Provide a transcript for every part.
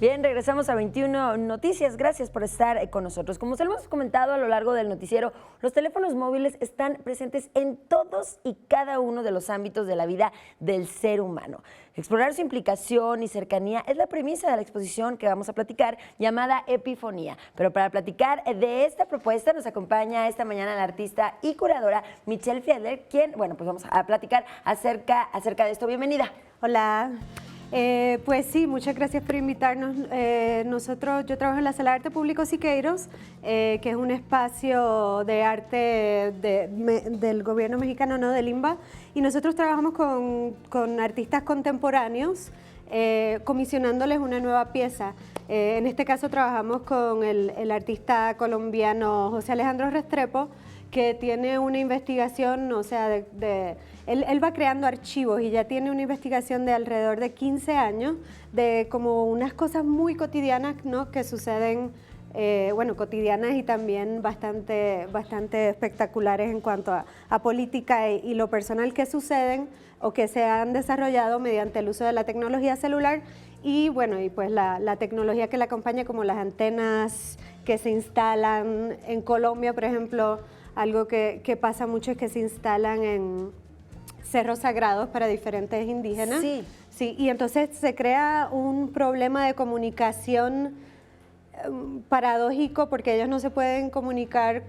Bien, regresamos a 21 Noticias. Gracias por estar con nosotros. Como se lo hemos comentado a lo largo del noticiero, los teléfonos móviles están presentes en todos y cada uno de los ámbitos de la vida del ser humano. Explorar su implicación y cercanía es la premisa de la exposición que vamos a platicar, llamada Epifonía. Pero para platicar de esta propuesta nos acompaña esta mañana la artista y curadora Michelle Fiedler, quien, bueno, pues vamos a platicar acerca de esto. Bienvenida. Hola. Pues sí, muchas gracias por invitarnos. Yo trabajo en la Sala de Arte Público Siqueiros, que es un espacio de arte del gobierno mexicano, no del INBA, y nosotros trabajamos con artistas contemporáneos, comisionándoles una nueva pieza. En este caso trabajamos con el artista colombiano José Alejandro Restrepo, que tiene una investigación, o sea, él va creando archivos y ya tiene una investigación de alrededor de 15 años de como unas cosas muy cotidianas, ¿no?, que suceden, bueno, cotidianas y también bastante espectaculares en cuanto a política y lo personal que suceden o que se han desarrollado mediante el uso de la tecnología celular y, bueno, y pues la tecnología que la acompaña, como las antenas que se instalan en Colombia, por ejemplo. Algo que pasa mucho es que se instalan en cerros sagrados para diferentes indígenas. Sí. Sí, y entonces se crea un problema de comunicación paradójico porque ellos no se pueden comunicar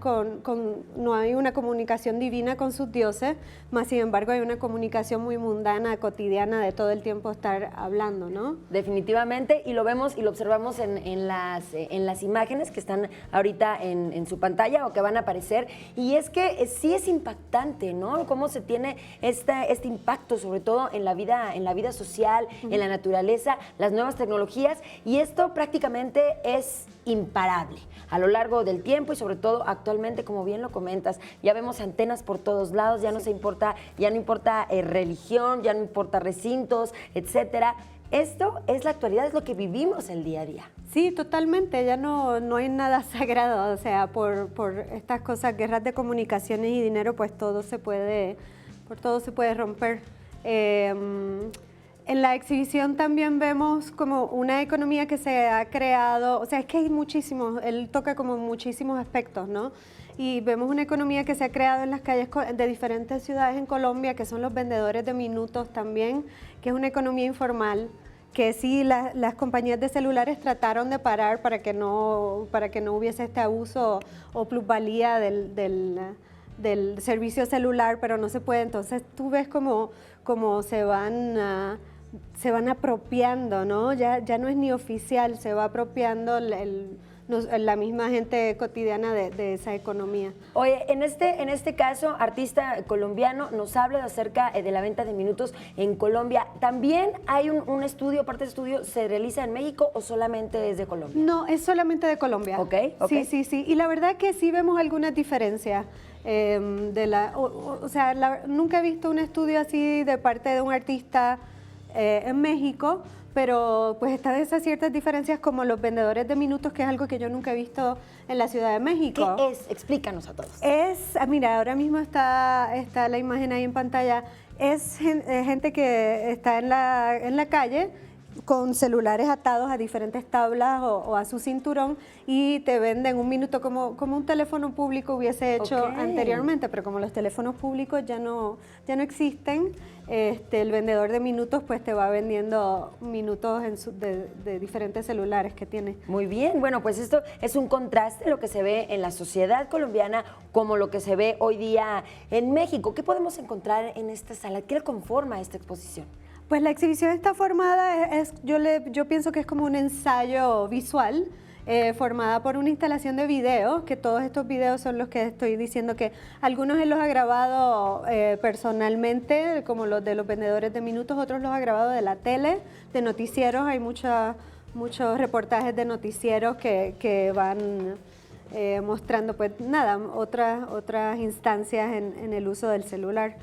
no hay una comunicación divina con sus dioses, más sin embargo hay una comunicación muy mundana, cotidiana, de todo el tiempo estar hablando, ¿no? Definitivamente, y lo vemos y lo observamos en las imágenes que están ahorita en su pantalla o que van a aparecer, y es que sí es impactante, ¿no? Cómo se tiene este impacto, sobre todo en la vida social, en la naturaleza, las nuevas tecnologías, y esto prácticamente es imparable a lo largo del tiempo y sobre todo actualmente, como bien lo comentas, ya vemos antenas por todos lados, ya no importa religión, ya no importa recintos, etcétera. Esto es la actualidad, es lo que vivimos el día a día. Sí, totalmente, ya no hay nada sagrado, o sea, por estas cosas, guerras de comunicaciones y dinero, pues todo se puede romper. En la exhibición también vemos como una economía que se ha creado, o sea, es que hay muchísimos, él toca como muchísimos aspectos, ¿no? Y vemos una economía que se ha creado en las calles de diferentes ciudades en Colombia, que son los vendedores de minutos también, que es una economía informal, que sí las compañías de celulares trataron de parar para que no hubiese este abuso o plusvalía del servicio celular, pero no se puede. Entonces tú ves como se van apropiando, ¿no? Ya no es ni oficial, se va apropiando la misma gente cotidiana de esa economía. Oye, en este caso, artista colombiano, nos habla acerca de la venta de minutos en Colombia. ¿También hay un estudio, aparte de estudio, se realiza en México o solamente es de Colombia? No, es solamente de Colombia. Ok. Sí. Y la verdad que sí vemos algunas diferencias. Nunca he visto un estudio así de parte de un artista en México, pero pues están esas ciertas diferencias como los vendedores de minutos, que es algo que yo nunca he visto en la Ciudad de México. ¿Qué es? Explícanos a todos. Mira, ahora mismo está la imagen ahí en pantalla, es gente que está en la calle con celulares atados a diferentes tablas o a su cinturón y te venden un minuto como un teléfono público hubiese hecho anteriormente, pero como los teléfonos públicos ya no existen, el vendedor de minutos pues te va vendiendo minutos de diferentes celulares que tiene. Muy bien, bueno, pues esto es un contraste lo que se ve en la sociedad colombiana como lo que se ve hoy día en México. ¿Qué podemos encontrar en esta sala? ¿Qué conforma esta exposición? Pues la exhibición está formada, yo pienso que es como un ensayo visual, formada por una instalación de videos, que todos estos videos son los que estoy diciendo que algunos él los ha grabado personalmente, como los de los vendedores de minutos, otros los ha grabado de la tele, de noticieros, hay muchos reportajes de noticieros que van mostrando pues nada, otras instancias en el uso del celular.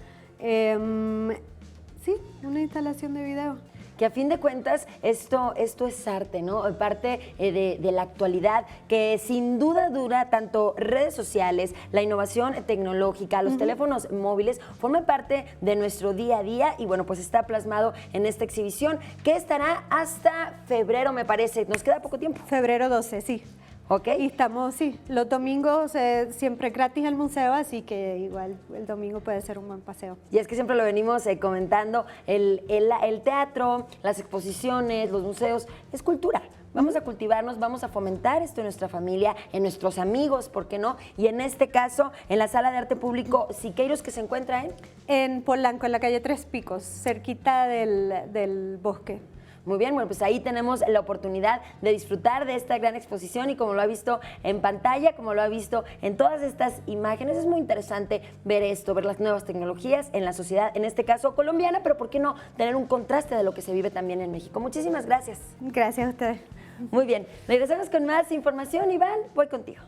Sí, una instalación de video. que a fin de cuentas esto es arte, ¿no? Parte de la actualidad, que sin duda dura tanto redes sociales, la innovación tecnológica, los teléfonos móviles, forma parte de nuestro día a día y bueno, pues está plasmado en esta exhibición que estará hasta febrero, me parece. Nos queda poco tiempo. Febrero 12, sí. ¿Ok? Y estamos, sí, los domingos siempre gratis al museo, así que igual el domingo puede ser un buen paseo. Y es que siempre lo venimos comentando, el teatro, las exposiciones, los museos, es cultura. Vamos a cultivarnos, vamos a fomentar esto en nuestra familia, en nuestros amigos, ¿por qué no? Y en este caso, en la Sala de Arte Público Siqueiros, que se encuentra en Polanco, en la calle Tres Picos, cerquita del bosque. Muy bien, bueno, pues ahí tenemos la oportunidad de disfrutar de esta gran exposición y como lo ha visto en pantalla, como lo ha visto en todas estas imágenes, es muy interesante ver esto, ver las nuevas tecnologías en la sociedad, en este caso colombiana, pero ¿por qué no tener un contraste de lo que se vive también en México? Muchísimas gracias. Gracias a ustedes. Muy bien, regresamos con más información. Iván, voy contigo.